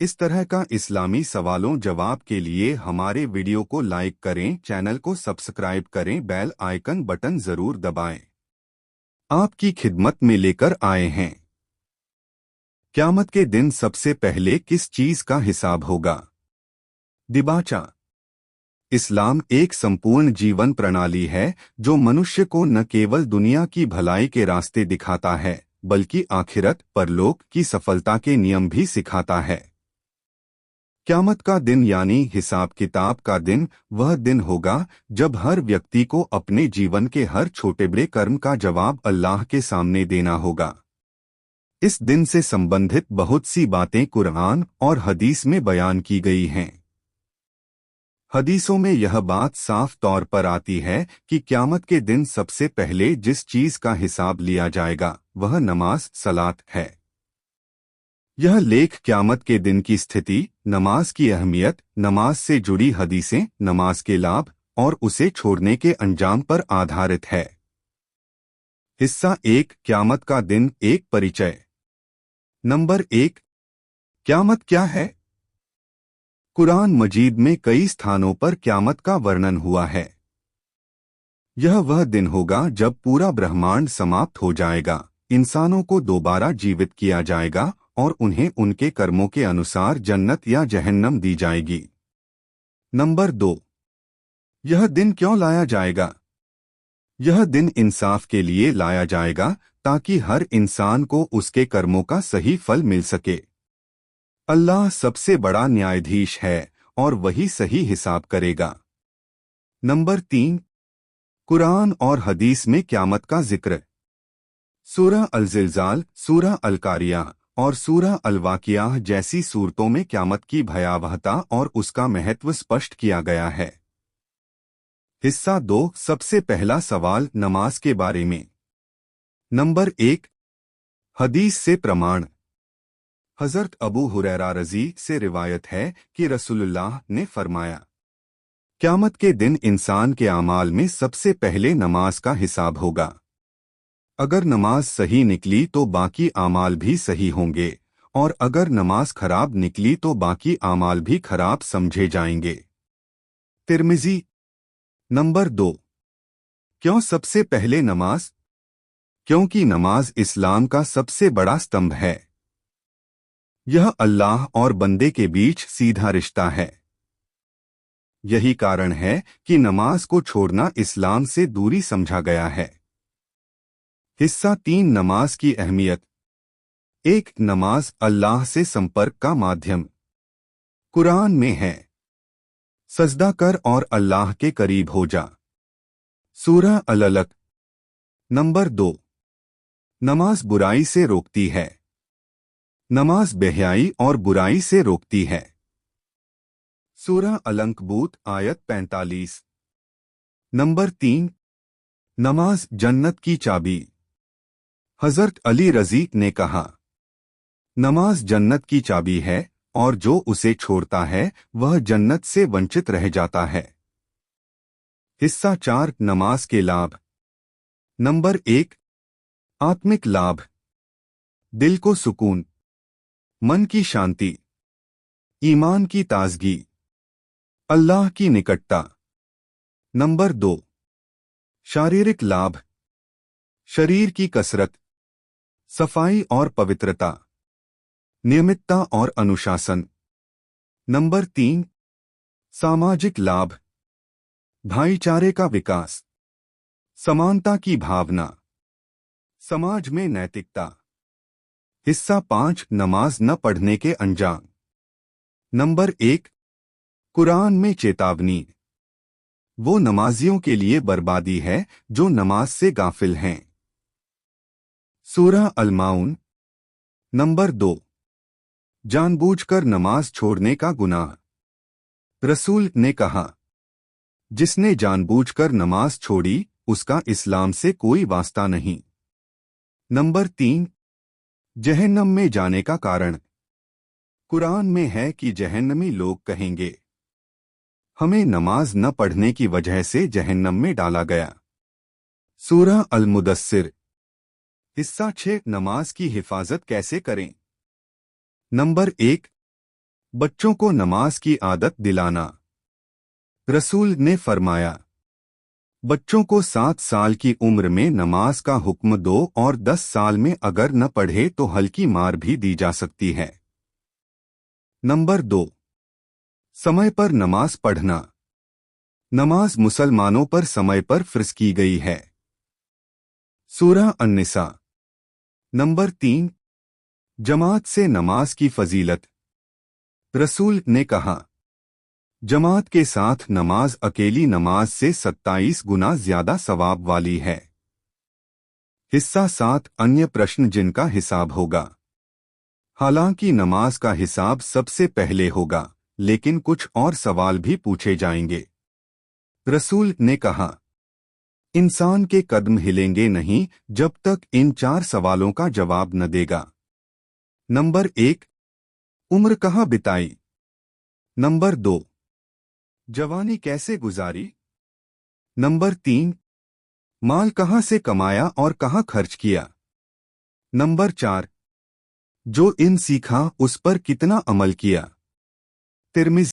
इस तरह का इस्लामी सवालों जवाब के लिए हमारे वीडियो को लाइक करें, चैनल को सब्सक्राइब करें, बेल आइकन बटन जरूर दबाएं। आपकी खिदमत में लेकर आए हैं। क़यामत के दिन सबसे पहले किस चीज का हिसाब होगा? दिबाचा। इस्लाम एक संपूर्ण जीवन प्रणाली है जो मनुष्य को न केवल दुनिया की भलाई के रास्ते दिखाता है बल्कि आखिरत परलोक की सफलता के नियम भी सिखाता है। क़यामत का दिन यानी हिसाब किताब का दिन वह दिन होगा जब हर व्यक्ति को अपने जीवन के हर छोटे बड़े कर्म का जवाब अल्लाह के सामने देना होगा। इस दिन से संबंधित बहुत सी बातें कुरान और हदीस में बयान की गई हैं। हदीसों में यह बात साफ तौर पर आती है कि क़यामत के दिन सबसे पहले जिस चीज का हिसाब लिया जाएगा वह नमाज सलात है। यह लेख क़यामत के दिन की स्थिति, नमाज की अहमियत, नमाज से जुड़ी हदीसें, नमाज के लाभ और उसे छोड़ने के अंजाम पर आधारित है। हिस्सा 1, क़यामत का दिन एक परिचय। नंबर 1, क़यामत क्या है? कुरान मजीद में कई स्थानों पर क़यामत का वर्णन हुआ है। यह वह दिन होगा जब पूरा ब्रह्मांड समाप्त हो जाएगा, इंसानों को दोबारा जीवित किया जाएगा और उन्हें उनके कर्मों के अनुसार जन्नत या जहन्नम दी जाएगी। नंबर 2, यह दिन क्यों लाया जाएगा? यह दिन इंसाफ के लिए लाया जाएगा ताकि हर इंसान को उसके कर्मों का सही फल मिल सके। अल्लाह सबसे बड़ा न्यायाधीश है और वही सही हिसाब करेगा। नंबर 3, कुरान और हदीस में क़यामत का जिक्र। सूरह अल-ज़िलज़ाल, सूरह अल-कारिया और सूरह अल-वाक़िया जैसी सूरतों में क़यामत की भयावहता और उसका महत्व स्पष्ट किया गया है। हिस्सा 2, सबसे पहला सवाल नमाज के बारे में। नंबर 1, हदीस से प्रमाण। हज़रत अबू हुरैरा रज़ी से रिवायत है कि रसूलुल्लाह ने फरमाया, क़यामत के दिन इंसान के आमाल में सबसे पहले नमाज का हिसाब होगा। अगर नमाज सही निकली तो बाकी आमाल भी सही होंगे और अगर नमाज खराब निकली तो बाकी आमाल भी खराब समझे जाएंगे। तिर्मिज़ी। नंबर 2, क्यों सबसे पहले नमाज? क्योंकि नमाज इस्लाम का सबसे बड़ा स्तंभ है। यह अल्लाह और बंदे के बीच सीधा रिश्ता है। यही कारण है कि नमाज को छोड़ना इस्लाम से दूरी समझा गया है। हिस्सा 3, नमाज की अहमियत। 1, नमाज अल्लाह से संपर्क का माध्यम। कुरान में है, सजदा कर और अल्लाह के करीब हो जा। सूरह अल-अलक। नंबर 2, नमाज बुराई से रोकती है। नमाज बेहयाई और बुराई से रोकती है। सूरह अल-अंकबूत आयत 45। नंबर 3, नमाज जन्नत की चाबी। हज़रत अली रज़ी ने कहा, नमाज जन्नत की चाबी है और जो उसे छोड़ता है वह जन्नत से वंचित रह जाता है। हिस्सा 4, नमाज के लाभ। नंबर 1, आत्मिक लाभ। दिल को सुकून, मन की शांति, ईमान की ताजगी, अल्लाह की निकटता। नंबर 2, शारीरिक लाभ। शरीर की कसरत, सफाई और पवित्रता, नियमितता और अनुशासन। नंबर 3, सामाजिक लाभ। भाईचारे का विकास, समानता की भावना, समाज में नैतिकता। हिस्सा 5, नमाज न पढ़ने के अंजाम। नंबर 1, कुरान में चेतावनी। वो नमाजियों के लिए बर्बादी है जो नमाज से गाफिल हैं। सूरह अल-माउन। नंबर 2, जानबूझकर नमाज छोड़ने का गुनाह। रसूल ने कहा, जिसने जानबूझकर नमाज छोड़ी उसका इस्लाम से कोई वास्ता नहीं। नंबर 3, जहन्नम में जाने का कारण। कुरान में है कि जहन्नमी लोग कहेंगे, हमें नमाज न पढ़ने की वजह से जहन्नम में डाला गया। सूरह अल-मुदस्सिर। हिस्सा 6, नमाज की हिफाजत कैसे करें। नंबर 1, बच्चों को नमाज की आदत दिलाना। रसूल ने फरमाया, बच्चों को 7 साल की उम्र में नमाज का हुक्म दो और 10 साल में अगर न पढ़े तो हल्की मार भी दी जा सकती है। नंबर 2, समय पर नमाज पढ़ना। नमाज मुसलमानों पर समय पर फर्ज की गई है। सूरह अन-निसा। नंबर 3, जमात से नमाज की फजीलत। रसूल ने कहा, जमात के साथ नमाज अकेली नमाज से 27 गुना ज्यादा सवाब वाली है। हिस्सा 7, अन्य प्रश्न जिनका हिसाब होगा। हालांकि नमाज का हिसाब सबसे पहले होगा, लेकिन कुछ और सवाल भी पूछे जाएंगे। रसूल ने कहा, इंसान के कदम हिलेंगे नहीं जब तक इन 4 सवालों का जवाब न देगा। नंबर 1, उम्र कहाँ बिताई। नंबर 2, जवानी कैसे गुजारी। नंबर 3, माल कहाँ से कमाया और कहाँ खर्च किया। नंबर 4, जो इन सीखा उस पर कितना अमल किया। तिर्मिज़ी।